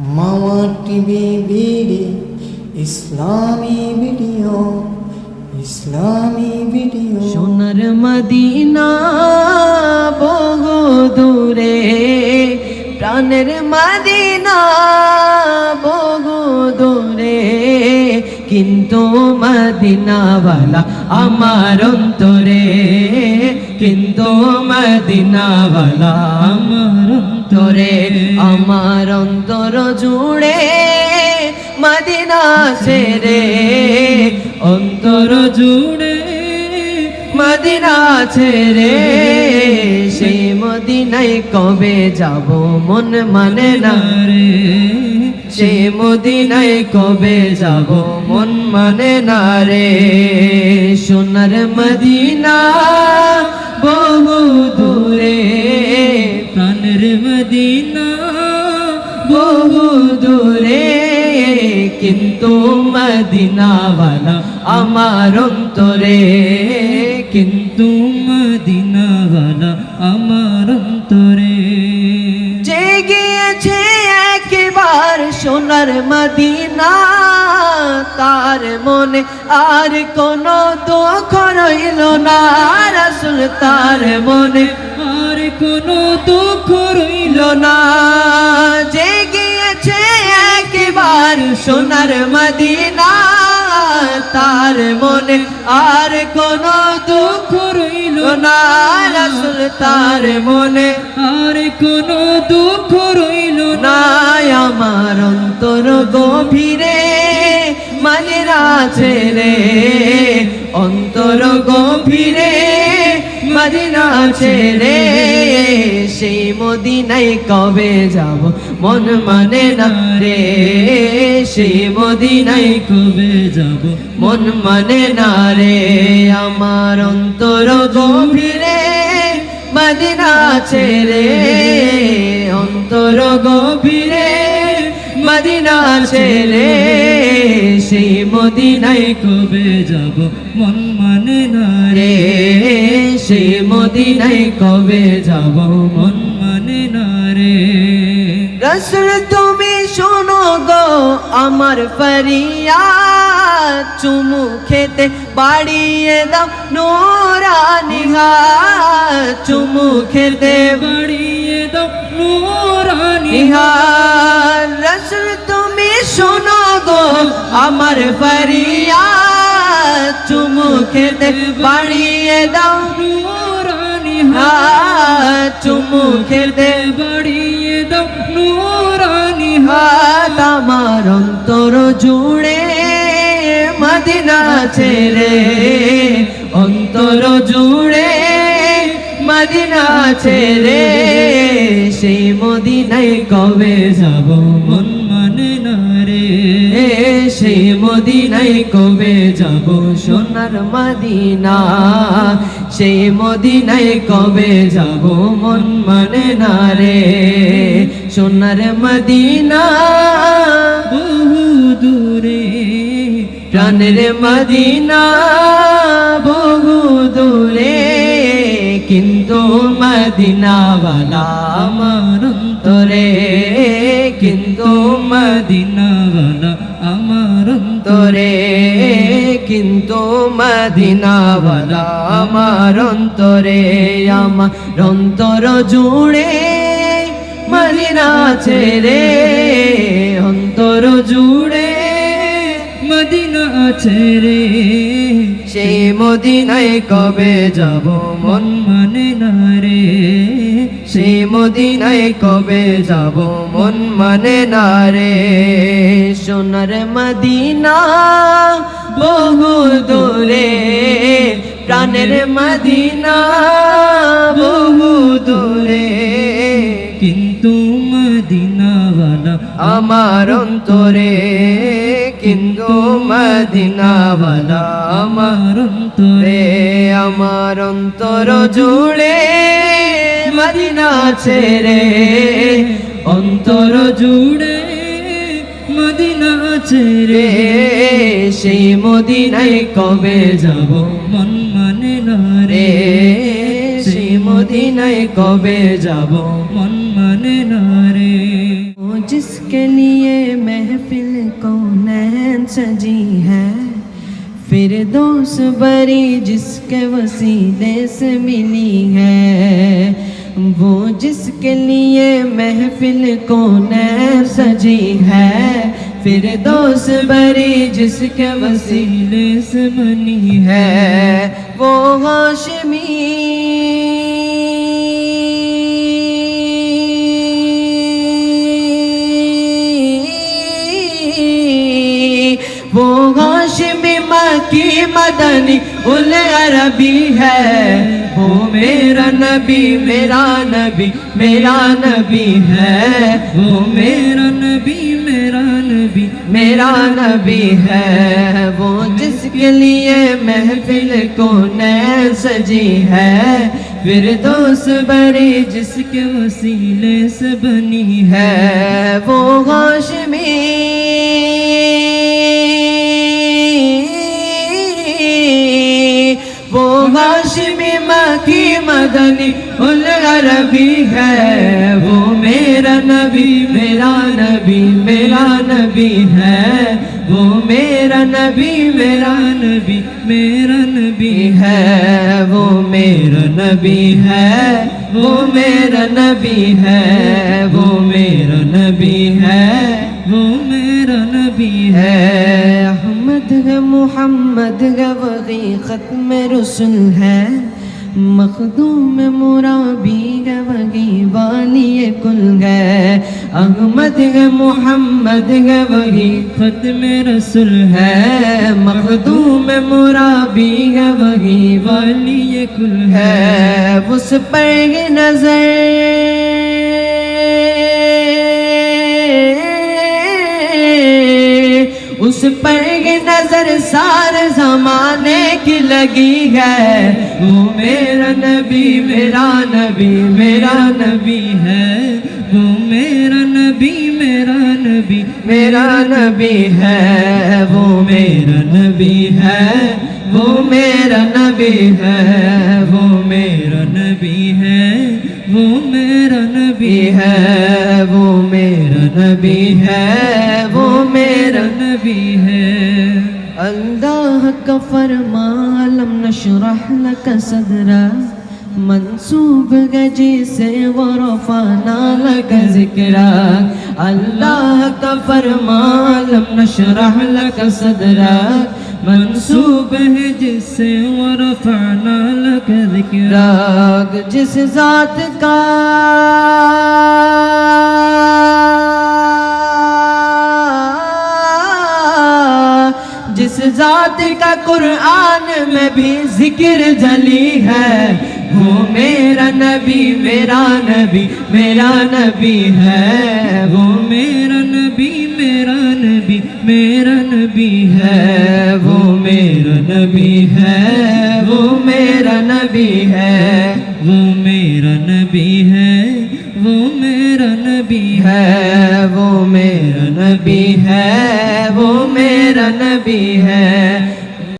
মামা TV BD ইসলামী video সোনার Medina বহু দূরে, প্রাণের মদিনা বহু দূরে, কিন্তু মদিনাওয়ালা আমার অন্তরে, কিন্তু মদিনাওয়ালা আমার অন্তরে, আমার অন্তর জুড়ে মদিনা ছেড়ে, অন্তর জুড়ে মদিনা ছেড়ে, সেই মদিনায় কবে যাব মন মানে না রে, সেই মদিনায় কবে যাব মন মানে না রে। সোনার মদিনা বহু দূরে, প্রাণের মদিনা বহু দূরে, কিন্তু মদিনাওয়ালা আমার অন্তরে, কিন্তু মদিনাওয়ালা আমার অন্তরে। যে গিয়েছে একবার সোনার মদিনা, তার মনে আর কোনো দুঃখ রইল না, রাসূল তার মনে আর কোনো দুঃখ রইল না। যে গিয়েছে একবার সোনার মদিনা, তার মনে আর কোনো দুঃখ রইল না, রাসূল তার মনে আর কোনো দুঃখ রইল না। আমার অন্তর গভীরে মদিনা ছেড়ে, অন্তর গভীরে মদিনা ছেড়ে, সেই মদিনায় কবে যাব মন মানে না রে, সেই মদিনায় কবে যাব মন মানে না রে। আমার অন্তর গভীরে মদিনা ছেড়ে, অন্তর গভীরে মদিনা ছেড়ে, সেই মদিনায় কবে যাব মন মানে না রে, সেই মদিনায় কবে যাব মন মানে না রে। রাসূল তুমি শোনো গো আমার ফরিয়াদ, চুমু খেতে বাড়িয়ে দাও নূরানি হাত, চুমু খেতে বাড়িয়ে দাও নূরানি হাত। রাসূল তুমি শোনো গো আমার ফরিয়াদ, চুমু খেতে বাড়িয়ে দাও নূরানি হাত, চুমু খেতে বাড়িয়ে দাও নূরানি হাত। আমার অন্তর জুড়ে মদিনা ছেড়ে, অন্তর জুড়ে মদিনা ছেড়ে, সেই মদিনায় কবে যাব মন মানে না রে, সেই মদিনায় কবে যাব সোনার মদিনা, সেই মদিনায় কবে যাব মন মানে না রে। সোনার মদিনা বহু দূরে, প্রাণের মদিনা বহু দূরে, কিন্তু মদিনাওয়ালা আমার অন্তরে, কিন্তু মদিনাওয়ালা আমার অন্তরে, কিন্তু মদিনাওয়ালা আমার অন্তরে। আমার অন্তর জুড়ে মদিনা ছেড়ে, অন্তর জুড়ে মদিনা ছেড়ে, সেই মদিনায় কবে যাব মন মানে না রে, সেই মদিনায় কবে যাব মন মানে না রে। সোনার মদিনা বহু দূরে, প্রাণের মদিনা বহু দূরে, কিন্তু মদিনাওয়ালা আমার অন্তরে, কিন্তু মদিনাওয়ালা আমার অন্তরে। আমার অন্তর জুড়ে মদিনা ছেড়ে, অন্তর জুড়ে মদিনা ছেড়ে, সেই মদিনায় কবে যাব মন মানে না রে, সেই মদিনায় কবে যাব মন মানে না রে। جس کے لیے محفل کونین سجی ہے، فردوس بری جس کے وسیلے سے ملی ہے، وہ جس کے لیے محفل کونین سجی ہے، فردوس بری جس کے وسیلے سے بنی ہے، وہ ہاشمی وہ ہاشمی مکی مدنی العربی ہے، وہ میرا نبی میرا نبی میرا نبی ہے، وہ میرا نبی میرا نبی میرا نبی ہے، وہ جس کے لیے محفل کونین سجی ہے، فردوس بری جس کے وسیلے سے بنی ہے، وہ ہاشمی وہ ہاشمی مکی مدنی العربی ہے، وہ میرا نبی میرا نبی میرا نبی ہے، وہ میرا نبی میرا نبی میرا نبی ہے، وہ میرا نبی ہے، وہ میرا نبی ہے، وہ میرا نبی ہے، وہ میرا نبی ہے، احمد ہے محمد ہے وہی ختم رسل ہے، مخدوم مرابی ہے وہی والی کل ہے، احمد ہے محمد ہے وہی ختم رسول ہے، مخدوم مرابی ہے وہی والی کل ہے، اس پر نظر اس پر نظر سارے زمانے کی لگی ہے، وہ میرا نبی میرا نبی میرا نبی ہے، وہ میرا نبی میرا نبی میرا نبی ہے، وہ میرا نبی ہے، وہ میرا نبی ہے، وہ میرا نبی ہے، وہ میرا نبی ہے، وہ میرا نبی ہے، وہ میرا نبی ہے، اللہ کا فرمان لم نشرح لك صدرا منصوب ہے جسے ورفعنا لك ذکرا، اللہ کا فرمان لم نشرح لك صدرا منصوب ہے جسے ورفعنا لك ذکرا، جس ذات کا جس ذات کا قرآن میں بھی ذکر جلی ہے، وہ میرا نبی میرا نبی میرا نبی ہے، وہ میرا نبی میرا نبی میرا نبی ہے، وہ میرا نبی ہے، وہ میرا نبی ہے، وہ میرا نبی ہے، وہ میرا نبی ہے، وہ میرا نبی ہے، وہ میرا نبی ہے،